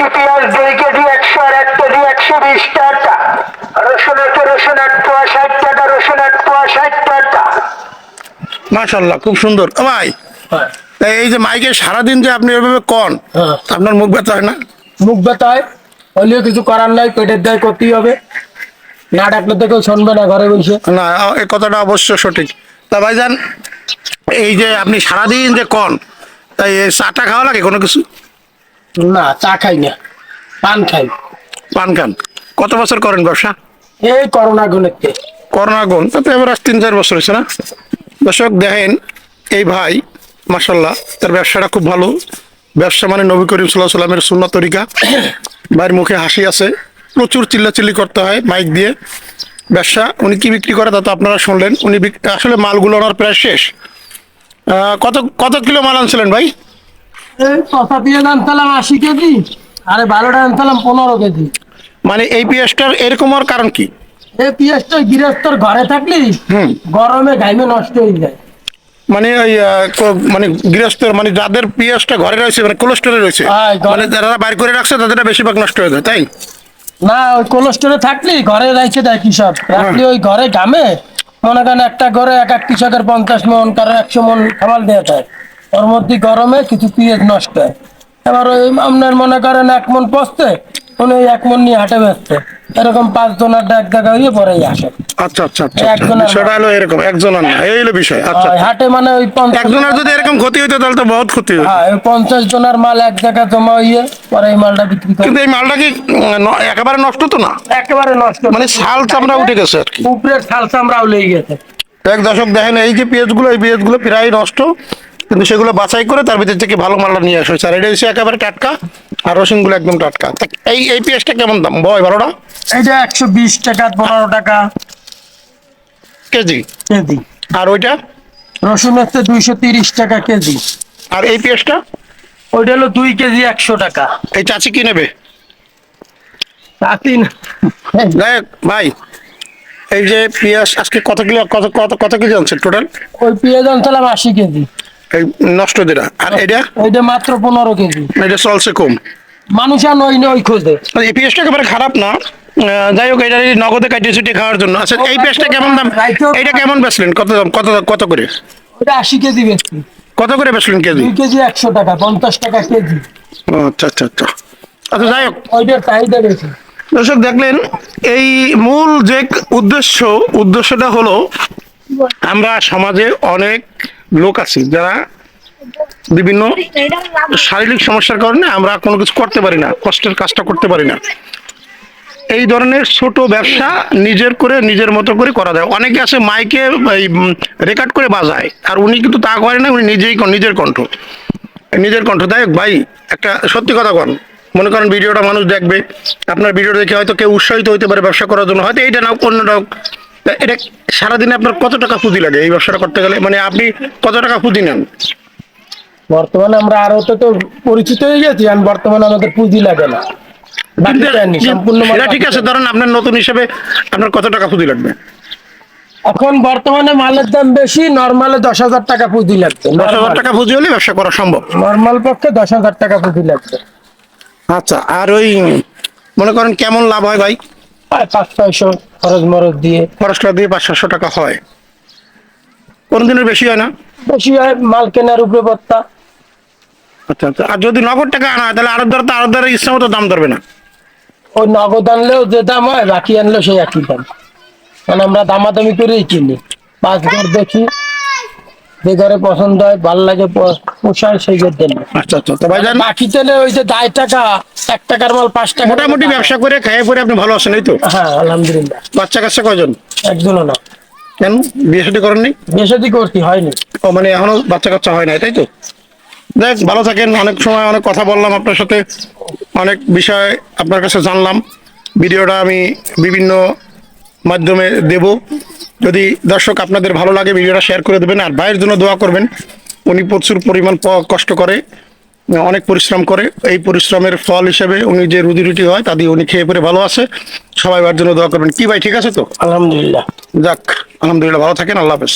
দেশি পেঁয়াজ 2 কেজি 100, আর 1 কেজি 120 টাকা। রসুন আছে, রসুন 1 পোয়া 60 টাকা, রসুন 1 পোয়া 60 টাকা। মাশাআল্লাহ, খুব সুন্দর। ভাই, এই যে মাইকে সারাদিন যে আপনি এভাবে কন, আপনার মুখ ব্যথা হয় না? মুখ ব্যথায় হলেও কিছু করার নাই, পেটের দায় করতেই হবে। না ডাকলে তো কেউ শুনবে না ঘরে বসে। না, এই কথাটা অবশ্য সঠিক। তা ভাইজান, এই যে আপনি সারাদিন যে কন, তাই এই চাটা খাওয়া লাগে কোনো কিছু? না, চা খাই না, পান খাই। পান খান? কত বছর করেন ব্যবসা? এই করোনা গুণেতে। করোনা গুণ তাতে এবার 3-4 বছর হয়েছে না? দর্শক দেখেন, এই ভাই মাশাল্লাহ তার ব্যবসাটা খুব ভালো। ব্যবসা মানে নবী করিম সাল্লাল্লাহু আলাইহি সাল্লামের সুন্নাত তরিকা। ভাইয়ের মুখে হাসি আছে, প্রচুর চিল্লাচিল্লি করতে হয় মাইক দিয়ে। ব্যবসা উনি কি বিক্রি করে তা তো আপনারা শুনলেন। উনি আসলে মালগুলো ওনার প্রায় শেষ। কত কত কিলো মাল আনছিলেন ভাই? এই কথা পেঁয়াজ আনতাম 80 কেজি, আরে 12টা আনতাম 15 কেজি। মানে এই পেঁয়াজটার এরকম হওয়ার কারণ কি? এই পেঁয়াজটা গৃহস্থর ঘরে থাকলে গরমে ঘাইমে নষ্ট হয়ে যায়। মানে ওই মানে গৃহস্থের মানে যাদের পেঁয়াজটা ঘরে রয়েছে মানে কোলেস্টোরে রয়েছে, মানে যারা বাইর করে রাখছে তাদের বেশিরভাগ নষ্ট হয়ে যায়, তাই? না, ওই কোলেস্টোরে থাকলে ঘরে রাখছে দেয় কৃষক, রাখলে ওই ঘরে ঘামে। মনে করেন একটা ঘরে এক এক কৃষকের 50 মন, কারো 100 মন খামাল দেওয়া যায়। ওর মধ্যে গরমে কিছু পেঁয়াজ নষ্ট হয়। এবার ওই আপনার মনে করেন 1 মন পচতে, উনি 1 মন নিয়ে হাটে বেচতে। এরকম 5 জনের এক জায়গা হয়ে পরেই আসে। আচ্ছা আচ্ছা আচ্ছা, একজনের সেটা হলো এরকম, একজনের না, এই হলো বিষয়। আচ্ছা, হাটে মানে ওই একজনের যদি এরকম ক্ষতি হইতো তাহলে তো বহুত ক্ষতি হতো। হ্যাঁ, ওই 50 জনের মাল এক জায়গায় জমা হইয়ে পরে এই মালটা বিক্রি করে। কিন্তু এই মালটা কি একেবারে নষ্ট তো না? একেবারে নষ্ট, মানে ছাল চামড়া উঠে গেছে আর কি। উপরের ছাল চামড়াও লেগে গেছে। এক দর্শক দেখেন, এই যে পেঁয়াজগুলো, এই পেঁয়াজগুলো প্রায় নষ্ট, কিন্তু সেগুলো বাছাই করে তার ভিতর থেকে ভালো মালটা নিয়ে আসা হয়েছে। আর এটা হচ্ছে একেবারে টাটকা, আর রসুনগুলো একদম টাটকা। এই পেঁয়াজটা কেমন দাম ভাই? 12টা এটা 120 টাকা, 15 টাকা কেজি। কেজি। আর ওইটা রসুন হচ্ছে 230 টাকা কেজি। আর এই পেঁয়াজটা? ওইটা হলো 2 কেজি 100 টাকা। এই চাচি কি নেবে? রাতি যাই হোক ভাই, এই যে পেঁয়াজ আজকে কত কিলো, কত কত কত কেজি আনছেন টোটাল? ওই পেঁয়াজ আনছিলাম 80 কেজি। এই নষ্ট যেটা, আর এটা? ওইটা মাত্র 15 কেজি। এটা চলছে কম। মানুষ আর ওই খোঁজে। এই পেঁয়াজটা একেবারে খারাপ না। যাই হোক, এটা নগদে কাটিয়ে ছুটিয়ে খাওয়ার জন্য। আচ্ছা, এই পেঁয়াজটা কেমন দাম? এইটা কেমন বেচলেন? কত দাম? কত করে? ওটা 80 কেজি বেশি। কত করে বেচলেন কেজি? 2 কেজি 100 টাকা, 50 টাকা কেজি। ও আচ্ছা আচ্ছা আচ্ছা। আচ্ছা, যাই হোক ওইটার চাহিদা বেশি। দর্শক দেখলেন, এই মূল যে উদ্দেশ্যটা হলো, আমরা সমাজে অনেক লোক আছি যারা বিভিন্ন শারীরিক সমস্যার কারণে আমরা কোনো কিছু করতে পারি না, কষ্টের কাজটা করতে পারি না। এই ধরনের ছোট ব্যবসা নিজের করে নিজের মতো করে করা যায়। অনেকে আছে মাইকে রেকর্ড করে বাজায়, আর উনি কিন্তু তা করে না, উনি নিজের কণ্ঠ। তাই ভাই, একটা সত্যি কথা বল, মনে করেন ভিডিওটা মানুষ দেখবে, আপনার ভিডিও দেখে হয়তো কেউ উৎসাহিত হইতে পারে ব্যবসা করার জন্য, হয়তো এইটা নাও অন্যটাও। এটা সারাদিনে আপনার কত টাকা পুঁজি লাগে এই ব্যবসাটা করতে গেলে? মানে আপনি কত টাকা পুঁজি নেন? বর্তমানে আমরা আরো তো পরিচিত হয়ে গেছি, আর বর্তমানে আমাদের পুঁজি লাগে না। এটা ঠিক আছে, ধরেন আপনার নতুন হিসেবে আপনার কত টাকা পুঁজি লাগবে? এখন বর্তমানে মালের দাম বেশি, নরমালে 10,000 টাকা পুঁজি লাগবে। 10,000 টাকা পুঁজি হলে ব্যবসা করা সম্ভব? নরমাল পক্ষে 10,000 টাকা পুঁজি লাগবে। আচ্ছা, আর ওই মনে করেন কেমন লাভ হয় ভাই? 500-600 খরচ মরচ দিয়ে। খরচটা দিয়ে 500-600 টাকা হয়, কোনদিনের বেশি হয় না? বেশি হয় মাল কেনার উপরে ভত্তা। আচ্ছা আচ্ছা। আর যদি নগদ টাকা আনা হয় তাহলে আরবদারের ইচ্ছা মতো দাম ধরবে না? ওই নগদ আনলেও যে দাম হয়, বাকি আনলেও সেই একই দাম। মানে আমরা দামাদামি করেই কিনি। 5 ঘর দেখি, যে ঘরে পছন্দ হয়, ভালো লাগে, পোষায়, সেই ঘর দেন। আচ্ছা আচ্ছা। তো ভাইজান, বাকি তেলে ওই যে 10 টাকা, 1 টাকার মাল 5 টাকা। মোটামুটি ব্যবসা করে খাইয়ে পরে আপনি ভালো আছেন, এই তো? হ্যাঁ, আলহামদুলিল্লাহ। বাচ্চা কাচ্চা কয়জন? একজনও না। কেন বিয়ে শাদী করেননি? বিয়ে শাদী করতে হয়নি। ও মানে এখনো বাচ্চা কাচ্চা হয় নাই, তাই তো? দেখ, ভালো থাকেন। অনেক সময় অনেক কথা বললাম আপনার সাথে, অনেক বিষয় আপনার কাছে জানলাম। ভিডিওটা আমি বিভিন্ন মাধ্যমে দেব। যদি দর্শক আপনাদের ভালো লাগে, ভিডিওটা শেয়ার করে দেবেন, আর ভাইয়ের জন্য দোয়া করবেন। উনি প্রচুর পরিমাণ কষ্ট করে, অনেক পরিশ্রম করে। এই পরিশ্রমের ফল হিসেবে উনি যে রুজি রুটি হয় তা দিয়ে উনি খেয়ে পরে ভালো আছে। সবাই ভাইয়ের জন্য দোয়া করবেন। কি ভাই, ঠিক আছে তো? আলহামদুলিল্লাহ। যাক, আলহামদুলিল্লাহ, ভালো থাকেন। আল্লাহ হাফেজ।